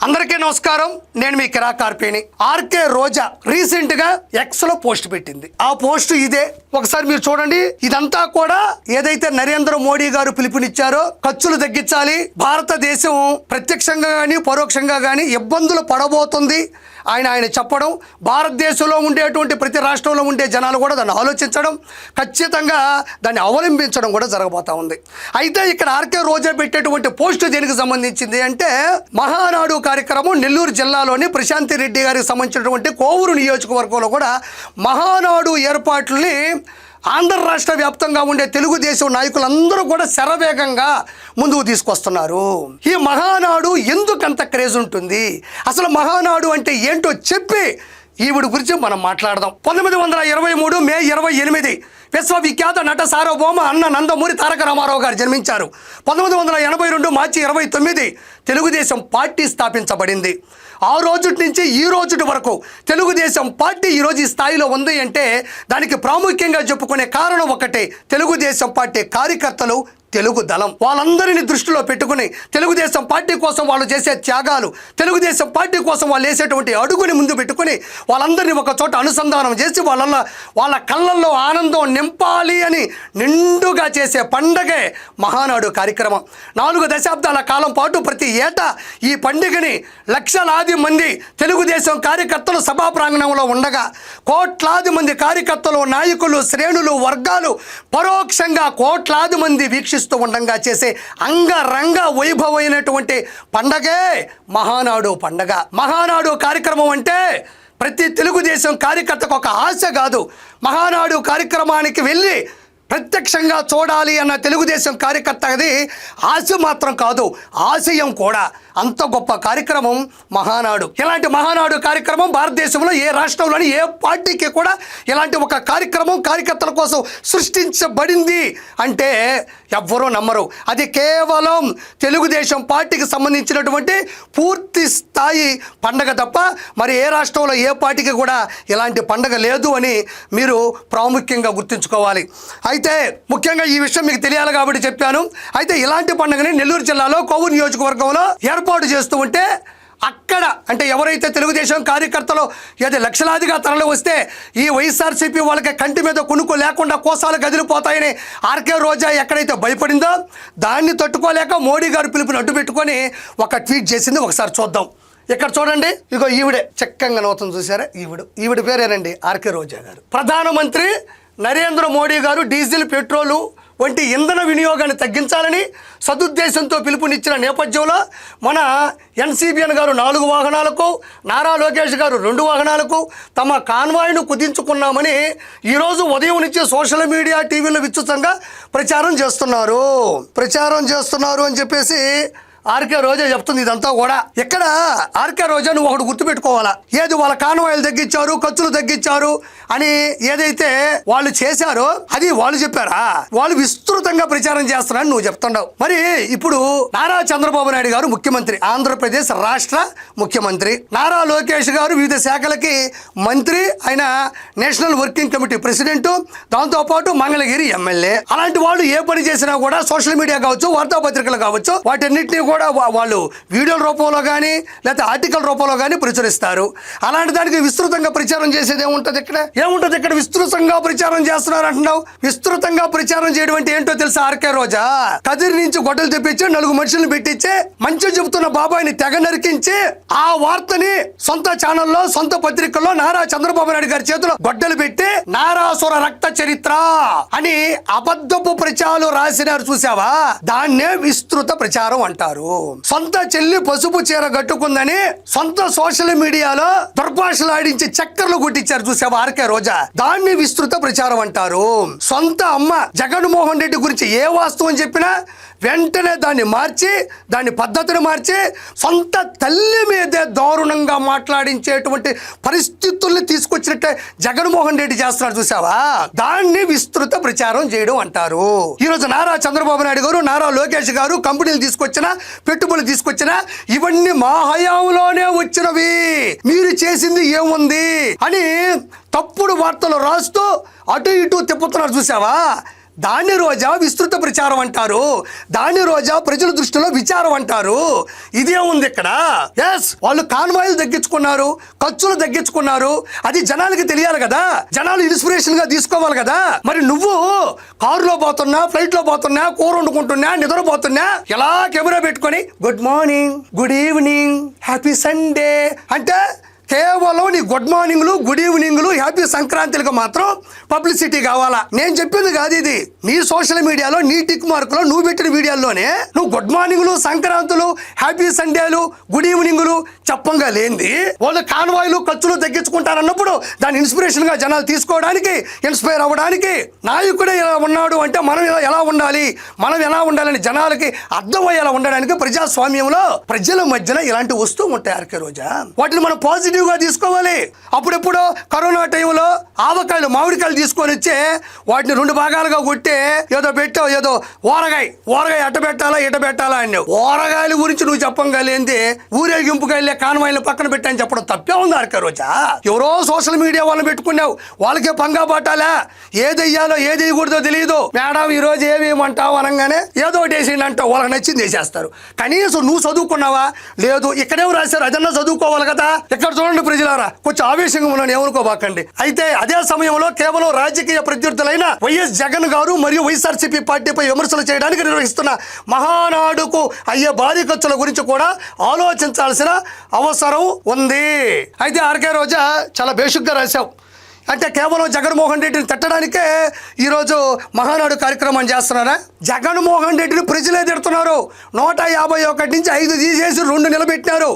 అందరికీ నమస్కారం. నేను మీ కిరా కార్పేని. ఆర్కే రోజా రీసెంట్ గా ఎక్స్ లో పోస్ట్ పెట్టింది. ఆ పోస్ట్ ఇదే, ఒకసారి మీరు చూడండి. ఇదంతా కూడా ఏదైతే నరేంద్ర మోడీ గారు పిలుపునిచ్చారో ఖర్చులు తగ్గించాలి, భారతదేశం ప్రత్యక్షంగా గానీ పరోక్షంగా గానీ ఇబ్బందులు పడబోతుంది ఆయన చెప్పడం, భారతదేశంలో ఉండేటువంటి ప్రతి రాష్ట్రంలో ఉండే జనాలు కూడా దాన్ని ఆలోచించడం, ఖచ్చితంగా దాన్ని అవలంబించడం కూడా జరగబోతా ఉంది. అయితే ఇక్కడ ఆర్కే రోజా పెట్టేటువంటి పోస్ట్ దేనికి సంబంధించింది అంటే, మహానాడు కార్యక్రమం నెల్లూరు జిల్లాలోని ప్రశాంతి రెడ్డి గారికి సంబంధించినటువంటి కోవూరు నియోజకవర్గంలో కూడా మహానాడు ఏర్పాట్లని ఆంధ్ర రాష్ట్ర వ్యాప్తంగా ఉండే తెలుగుదేశం నాయకులందరూ కూడా శరవేగంగా ముందుకు తీసుకొస్తున్నారు. ఈ మహానాడు ఎందుకంత క్రేజ్ ఉంటుంది, అసలు మహానాడు అంటే ఏంటో చెప్పి ఈవిడి గురించి మనం మాట్లాడదాం. 1923 మే 28 విశ్వవిఖ్యాత నట సార్వభౌమ అన్న నందమూరి తారక రామారావు గారు జన్మించారు. 1982 మార్చి 29 తెలుగుదేశం పార్టీ స్థాపించబడింది. ఆ రోజు నుంచి ఈ రోజు వరకు తెలుగుదేశం పార్టీ ఈరోజు ఈ స్థాయిలో ఉంది అంటే దానికి ప్రాముఖ్యంగా చెప్పుకునే కారణం ఒకటే, తెలుగుదేశం పార్టీ కార్యకర్తలు, తెలుగు దళం. వాళ్ళందరినీ దృష్టిలో పెట్టుకుని తెలుగుదేశం పార్టీ కోసం వాళ్ళు చేసే త్యాగాలు, తెలుగుదేశం పార్టీ కోసం వాళ్ళు వేసేటువంటి అడుగుని ముందు పెట్టుకుని వాళ్ళందరినీ ఒక చోట అనుసంధానం చేసి వాళ్ళ కళ్ళల్లో ఆనందం నింపాలి అని నిండుగా చేసే పండగే మహానాడు కార్యక్రమం. 4 దశాబ్దాల కాలం పాటు ప్రతి ఏటా ఈ పండుగని లక్షలాది మంది తెలుగుదేశం కార్యకర్తలు సభా ప్రాంగణంలో ఉండగా, కోట్లాది మంది కార్యకర్తలు, నాయకులు, శ్రేణులు, వర్గాలు పరోక్షంగా కోట్లాది మంది వీక్షిస్తూ ఉండగా చేసే అంగరంగ వైభవమైనటువంటి పండగే మహానాడు పండగ. మహానాడు కార్యక్రమం అంటే ప్రతి తెలుగుదేశం కార్యకర్తకు ఒక ఆశ కాదు. మహానాడు కార్యక్రమానికి వెళ్ళి ప్రత్యక్షంగా చూడాలి అన్న తెలుగుదేశం కార్యకర్తది ఆశ మాత్రం కాదు, ఆశయం కూడా. అంత గొప్ప కార్యక్రమం మహానాడు. ఇలాంటి మహానాడు కార్యక్రమం భారతదేశంలో ఏ రాష్ట్రంలోని ఏ పార్టీకి కూడా ఇలాంటి ఒక కార్యక్రమం కార్యకర్తల కోసం సృష్టించబడింది అంటే ఎవ్వరూ నమ్మరు. అది కేవలం తెలుగుదేశం పార్టీకి సంబంధించినటువంటి పూర్తి స్థాయి పండగ తప్ప మరి ఏ రాష్ట్రంలో ఏ పార్టీకి కూడా ఇలాంటి పండగ లేదు అని మీరు ప్రాముఖ్యంగా గుర్తుంచుకోవాలి. అయితే ముఖ్యంగా ఈ విషయం మీకు తెలియాలి కాబట్టి చెప్పాను. అయితే ఇలాంటి పండుగని నెల్లూరు జిల్లాలో కోవూరు నియోజకవర్గంలో ఏర్పాటు చేస్తూ ఉంటే అక్కడ అంటే ఎవరైతే తెలుగుదేశం కార్యకర్తలు ఏదో లక్షలాదిగా తరలి వస్తే ఈ వైఎస్ఆర్సీపీ వాళ్ళకి కంటి మీద కునుకు లేకుండా కోసాలు కదిలిపోతాయని ఆర్కే రోజా ఎక్కడైతే భయపడిందో దాన్ని తట్టుకోలేక మోడీ గారు పిలుపుని అడ్డు పెట్టుకొని ఒక ట్వీట్ చేసింది. ఒకసారి చూద్దాం. ఇక్కడ చూడండి, ఇగో ఈవిడే చక్కగా నవ్వుతుంది చూసారా, ఈవిడ పేరేనండి ఆర్కే రోజా గారు. ప్రధానమంత్రి నరేంద్ర మోడీ గారు డీజిల్, పెట్రోలు వంటి ఇంధన వినియోగాన్ని తగ్గించాలని సదుద్దేశంతో పిలుపునిచ్చిన నేపథ్యంలో మన ఎన్సీబీఎన్ గారు 4 వాహనాలకు, నారా లోకేష్ గారు 2 వాహనాలకు తమ కాన్వాయ్ను కుదించుకున్నామని ఈరోజు ఉదయం నుంచి సోషల్ మీడియా, టీవీలో విస్తృతంగా ప్రచారం చేస్తున్నారు అని చెప్పేసి ఆర్కే రోజా చెప్తుంది. ఇదంతా కూడా ఇక్కడ ఆర్కే రోజా నువ్వు ఒకటి గుర్తుపెట్టుకోవాలా, ఏది వాళ్ళ కాన్వాయిలు తగ్గించారు, ఖర్చులు తగ్గించారు అని ఏదైతే వాళ్ళు చేశారో అది వాళ్ళు చెప్పారా? వాళ్ళు విస్తృతంగా ప్రచారం చేస్తున్నారని నువ్వు చెప్తున్నావు. మరి ఇప్పుడు నారా చంద్రబాబు నాయుడు గారు ముఖ్యమంత్రి, ఆంధ్రప్రదేశ్ రాష్ట్ర ముఖ్యమంత్రి, నారా లోకేష్ గారు వివిధ శాఖలకి మంత్రి, ఆయన నేషనల్ వర్కింగ్ కమిటీ ప్రెసిడెంట్, దాంతోపాటు మంగళగిరి ఎమ్మెల్యే. అలాంటి వాళ్ళు ఏ పని చేసినా కూడా సోషల్ మీడియా కావచ్చు, వార్తాపత్రికలు కావచ్చు, వాటన్నిటిని కూడా వాళ్ళు వీడియోల రూపంలో కానీ లేకపోతే ఆర్టికల్ రూపంలో కానీ ప్రచురిస్తారు. అలాంటి దానికి విస్తృతంగా ప్రచారం చేసేది ఏముంటుంది ఇక్కడ విస్తృతంగా ప్రచారం చేస్తున్నారు అంటున్నావు. విస్తృతంగా ప్రచారం చేయడం అంటే ఏంటో తెలుసా? ఆర్కే రోజా కదిరి నుంచి గొడ్డలు తెప్పించి 4 మనుషులను పెట్టించి మంచి చెబుతున్న బాబాయిని తెగ నరికించి ఆ వార్తని సొంత ఛానల్లో, సొంత పత్రికల్లో నారా చంద్రబాబు నాయుడు గారి చేతిలో గొడ్డలు పెట్టి నారాసుర రక్త చరిత్ర అని అబద్ధపు ప్రచారాలు రాసినారు చూసావా? దాన్నే విస్తృత ప్రచారం అంటారు. సొంత చెల్లి పసుపు చీర కట్టుకుందని సొంత సోషల్ మీడియాలో దుర్భాషలాడించి చక్కర్లు కొట్టించారు చూసావా ఆర్కే రోజా? దాన్ని విస్తృత ప్రచారం అంటారు. సొంత అమ్మ జగన్మోహన్ రెడ్డి గురించి ఏ వాస్తవం చెప్పినా వెంటనే దాని పద్ధతిని మార్చి సొంత తల్లి మీదే దారుణంగా మాట్లాడించేటువంటి పరిస్థితుల్ని తీసుకొచ్చినట్టే జగన్మోహన్ రెడ్డి చేస్తున్నాడు చూసావా? దాన్ని విస్తృత ప్రచారం చేయడం అంటారు. ఈరోజు నారా చంద్రబాబు నాయుడు గారు, నారా లోకేష్ గారు కంపెనీలు తీసుకొచ్చినా, పెట్టుబడులు తీసుకొచ్చినా ఇవన్నీ మా హయాంలోనే వచ్చినవి, మీరు చేసింది ఏముంది అని తప్పుడు వార్తలు రాస్తూ అటు ఇటు తిప్పుతున్నారు చూసావా? దాన్ని రోజా విస్తృత ప్రచారం అంటారు, దాన్ని రోజా ప్రజల దృష్టిలో విచారం అంటారు. ఇదే ఉంది ఇక్కడ. ఎస్, వాళ్ళు కాన్వాయిలు తగ్గించుకున్నారు, ఖర్చులు తగ్గించుకున్నారు. అది జనాలకి తెలియాలి కదా, జనాలు ఇన్స్పిరేషన్ గా తీసుకోవాలి కదా. మరి నువ్వు కారులో పోతున్నా, ఫ్లైట్ లో పోతున్నా, కూర వండుకుంటున్నా, నిద్రపోతున్నా, ఎలా కెమెరా పెట్టుకొని good morning, good evening, happy Sunday అంటే కేవలం నీ గుడ్ మార్నింగ్లు, గుడ్ ఈవినింగ్లు, హ్యాపీ సంక్రాంతిలకు మాత్రం పబ్లిసిటీ కావాలా? నేను చెప్పింది కాదు ఇది. నీ సోషల్ మీడియాలో నీ టిక్ మార్కులో నువ్వు పెట్టిన వీడియోల్లోనే నువ్వు గుడ్ మార్నింగ్లు, సంక్రాంతులు, హ్యాపీ సండేలు, గుడ్ ఈవినింగ్లు చెప్పంగా లేనిది వాళ్ళు కాన్వాయిలు, ఖర్చులు తగ్గించుకుంటారన్నప్పుడు దాన్ని ఇన్స్పిరేషన్ గా జనాలు తీసుకోవడానికి, ఇన్స్పైర్ అవ్వడానికి నాయకుడే ఇలా ఉన్నాడు అంటే మనం ఎలా ఉండాలి, మనం ఎలా ఉండాలని జనాలకి అర్థమయ్యేలా ఉండడానికి ప్రజాస్వామ్యంలో ప్రజల మధ్యన ఇలాంటివి వస్తూ ఉంటాయి. ఆర్కే రోజా వాటిని మనం పాజిటివ్ గా తీసుకోవాలి. అప్పుడెప్పుడు కరోనా టైంలో ఆవకాయలు, మామిడికాయలు తీసుకొని వచ్చి వాటిని 2 భాగాలుగా కొట్టి ఏదో పెట్టావు, ఏదో ఊరగాయ అట్ట పెట్టాలా అన్నావు. ఊరగాయల గురించి నువ్వు చెప్పగలేంది ఊరేగింపుగా వెళ్ళే కాన్వాయిలు పక్కన పెట్టని చెప్పడం తప్పే ఉంది ఆర్కే రోజా. ఎవరో సోషల్ మీడియా వాళ్ళని పెట్టుకున్నావు, వాళ్ళకే పంగా పట్టాలా, ఏది వెయ్యాలో ఏది వేయకూడదో తెలియదు. మేడం ఈ రోజు ఏమేమంటావు అనగానే ఏదో ఒకటి వేసిండి అంటావు, వాళ్ళకి నచ్చింది వేసేస్తారు. కనీసం నువ్వు చదువుకున్నావా? లేదు. ఇక్కడేమో రాశారు, అదన్నా చదువుకోవాలి కదా. ఇక్కడ చూడండి ప్రజలారా, కొంచెం ఆవేశంగా ఉన్నాను, ఏమనుకోబాకండి. అయితే అదే సమయంలో కేవలం రాజకీయ ప్రత్యర్థులైన వైఎస్ జగన్ గారు మరియు వైఎస్ఆర్సీపీ పార్టీపై విమర్శలు చేయడానికి నిర్వహిస్తున్న మహానాడుకు అయ్యే భారీ ఖర్చుల గురించి కూడా ఆలోచించాల్సిన అవసరం ఉంది. అయితే ఆర్కే రోజా చాలా బేసిక్గా రాశావు. అంటే కేవలం జగన్మోహన్ రెడ్డిని తిట్టడానికే ఈరోజు మహానాడు కార్యక్రమం చేస్తున్నారా? జగన్మోహన్ రెడ్డిని ప్రజలే తిడుతున్నారు. 151 నుంచి 5 తీసేసి 2 నిలబెట్టినారు.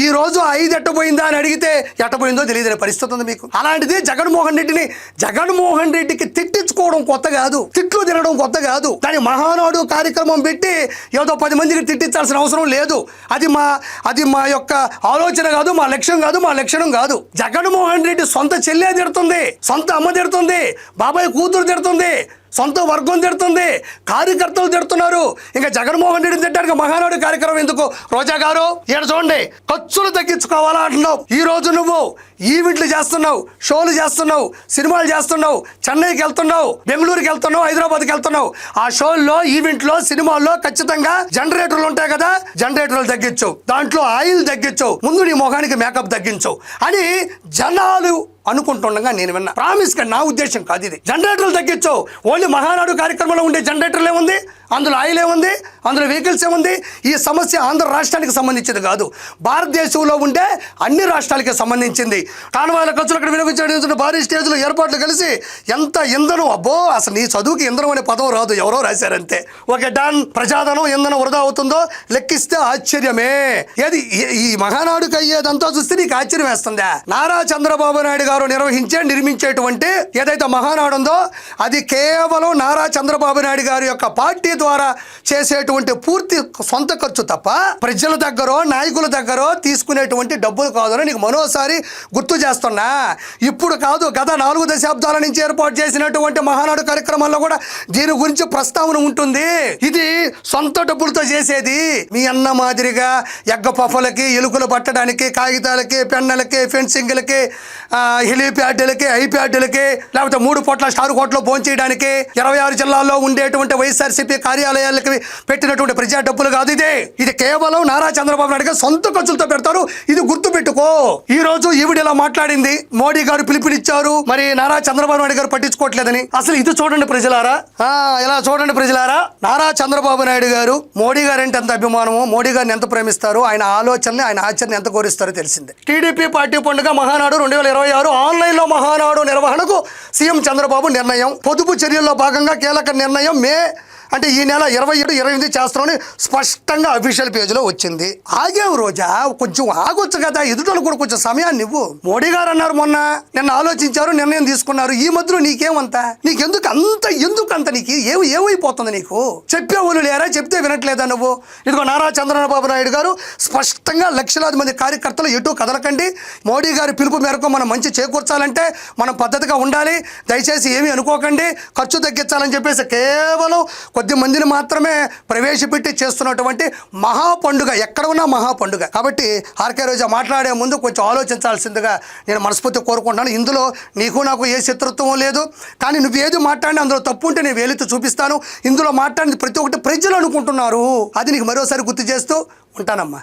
ఈ రోజు 5 ఎట్టపోయిందా అని అడిగితే ఎట్టపోయిందో తెలియదని పరిస్థితి ఉంది మీకు. అలాంటిది జగన్మోహన్ రెడ్డికి తిట్టించుకోవడం కొత్త కాదు, తిట్లు తినడం కొత్త కాదు. దాని మహానాడు కార్యక్రమం పెట్టి ఏదో 10 మందికి తిట్టించాల్సిన అవసరం లేదు. అది మా యొక్క ఆలోచన కాదు, మా లక్ష్యం కాదు, మా లక్షణం కాదు. జగన్మోహన్ రెడ్డి సొంత చెల్లె తిడుతుంది, సొంత అమ్మ తిడుతుంది, బాబాయ్ కూతురు తిడుతుంది, సొంత వర్గం తిడుతుంది, కార్యకర్తలు తిడుతున్నారు. ఇంకా జగన్మోహన్ రెడ్డిని తిట్టడానికి మహానాడు కార్యక్రమం ఎందుకు? రోజా గారు ఇక్కడ చూడండి, ఖర్చులు తగ్గించుకోవాలా అంటున్నావు. ఈ రోజు నువ్వు ఈవెంట్లు చేస్తున్నావు, షోలు చేస్తున్నావు, సినిమాలు చేస్తున్నావు, చెన్నైకి వెళ్తున్నావు, బెంగళూరుకి వెళ్తున్నావు, హైదరాబాద్కి వెళ్తున్నావు. ఆ షోల్లో, ఈవెంట్లో, సినిమాల్లో ఖచ్చితంగా జనరేటర్లు ఉంటాయి కదా, జనరేటర్లు తగ్గించు, దాంట్లో ఆయిల్ తగ్గించు, ముందు నీ మొహానికి మేకప్ తగ్గించు అని జనాలు అనుకుంటుండగా నేను విన్నా. ప్రామిస్ గా, నా ఉద్దేశం కాదు ఇది. జనరేటర్లు తగ్గించు. ఓన్లీ మహానాడు కార్యక్రమంలో ఉండే జనరేటర్లు ఏముంది, అందులో ఆయిల్ ఏముంది, అందులో వెహికల్స్ ఏముంది? ఈ సమస్య ఆంధ్ర రాష్ట్రానికి సంబంధించింది కాదు, భారతదేశంలో ఉండే అన్ని రాష్ట్రాలకి సంబంధించింది. కాన్వాయిల ఖర్చులు అక్కడ వినియోగించడం, భారీ స్టేజ్లు ఏర్పాట్లు కలిసి ఎంత ఇంధనం, అబ్బో అసలు నీ చదువుకి ఇంధనం అనే పదం రాదు, ఎవరో రాశారంతే. Okay done. ప్రజాధనం ఇంధనం వృధా అవుతుందో లెక్కిస్తే ఆశ్చర్యమే. ఏది ఈ మహానాడుకి అయ్యేదంతా చూస్తే నీకు ఆశ్చర్యం వేస్తుందా? నారా చంద్రబాబు నాయుడు గారు నిర్మించేటువంటి ఏదైతే మహానాడు ఉందో అది కేవలం నారా చంద్రబాబు నాయుడు గారి యొక్క పార్టీ ద్వారా చేసేటువంటి పూర్తి సొంత ఖర్చు తప్ప ప్రజల దగ్గర, నాయకుల దగ్గర తీసుకునేటువంటి డబ్బులు కాదని నీకు మరోసారి గుర్తు చేస్తున్నా. ఇప్పుడు కాదు, గత 4 దశాబ్దాల నుంచి ఏర్పాటు చేసినటువంటి మహానాడు కార్యక్రమాల్లో కూడా దీని గురించి ప్రస్తావన ఉంటుంది. ఇది సొంత డబ్బులతో చేసేది. మీ అన్న మాదిరిగా ఎగ్గ పఫలకి, ఎలుకలు పట్టడానికి, కాగితాలకి, పెన్నులకి, ఫెన్సింగ్లకి, హెలిప్యాడ్లకి, ఐప్యాడ్లకి, లేకపోతే 3 పూట్ల స్టార్ హోటల్లో భోజనం చేయడానికి 26 జిల్లాల్లో ఉండేటువంటి వైఎస్ఆర్సీపీ కార్యాలయాలకి పెట్టినటువంటి ప్రజా డబ్బులు కాదు ఇది కేవలం నారా చంద్రబాబు నాయుడు గారు సొంత ఖర్చులతో పెడతారు. ఇది గుర్తు పెట్టుకో. ఈ రోజు ఈవిడ ఇలా మాట్లాడింది, మోడీ గారు పిలుపునిచ్చారు, మరి నారా చంద్రబాబు నాయుడు గారు పట్టించుకోవట్లేదని. అసలు ఇది చూడండి ప్రజలారా, ఇలా చూడండి ప్రజలారా, నారా చంద్రబాబు నాయుడు గారు మోడీ గారు అంటే ఎంత అభిమానమో, మోడీ గారిని ఎంత ప్రేమిస్తారో, ఆయన ఆలోచనని, ఆయన ఆచరణ ఎంత కోరిస్తారో తెలిసిందే. టీడీపీ పార్టీ పండుగ మహానాడు 2026 ఆన్లైన్లో మహానాడు నిర్వహణకు సీఎం చంద్రబాబు నిర్ణయం. పొదుపు చర్యల్లో భాగంగా కీలక నిర్ణయం అంటే ఈ నెల 27, 28 చేస్తామని స్పష్టంగా అఫీషియల్ పేజీలో వచ్చింది. ఆగేవు రోజా, కొంచెం ఆగొచ్చు కదా, ఎదుటోళ్ళు కూడా కొంచెం సమయాన్ని ఇవ్వు. మోడీ గారు అన్నారు మొన్న, నిన్న ఆలోచించారు, నిర్ణయం తీసుకున్నారు. ఈ మధ్యలో నీకేమంతా, నీకెందుకు నీకు ఏమైపోతుంది? నీకు చెప్పేవాళ్ళు లేరా? చెప్తే వినట్లేదా నువ్వు? ఇదిగో నారా చంద్రబాబు నాయుడు గారు స్పష్టంగా లక్షలాది మంది కార్యకర్తలు ఎటు కదలకండి, మోడీ గారి పిలుపు మేరకు మనం మంచి చేకూర్చాలంటే మనం పద్ధతిగా ఉండాలి, దయచేసి ఏమీ అనుకోకండి, ఖర్చు తగ్గించాలని చెప్పేసి కేవలం కొద్ది మందిని మాత్రమే ప్రవేశపెట్టి చేస్తున్నటువంటి మహా పండుగ, ఎక్కడ ఉన్నా మహా పండుగ. కాబట్టి ఆర్కే రోజా మాట్లాడే ముందు కొంచెం ఆలోచించాల్సిందిగా నేను మనస్ఫూర్తి కోరుకుంటున్నాను. ఇందులో నీకు నాకు ఏ శత్రుత్వం లేదు, కానీ నువ్వు ఏది మాట్లాడినా అందులో తప్పు ఉంటే నేను వేలెత్తి చూపిస్తాను. ఇందులో మాట్లాడింది ప్రతి ఒక్కటి ప్రజలు అనుకుంటున్నారు, అది నీకు మరోసారి గుర్తు చేస్తూ ఉంటానమ్మా.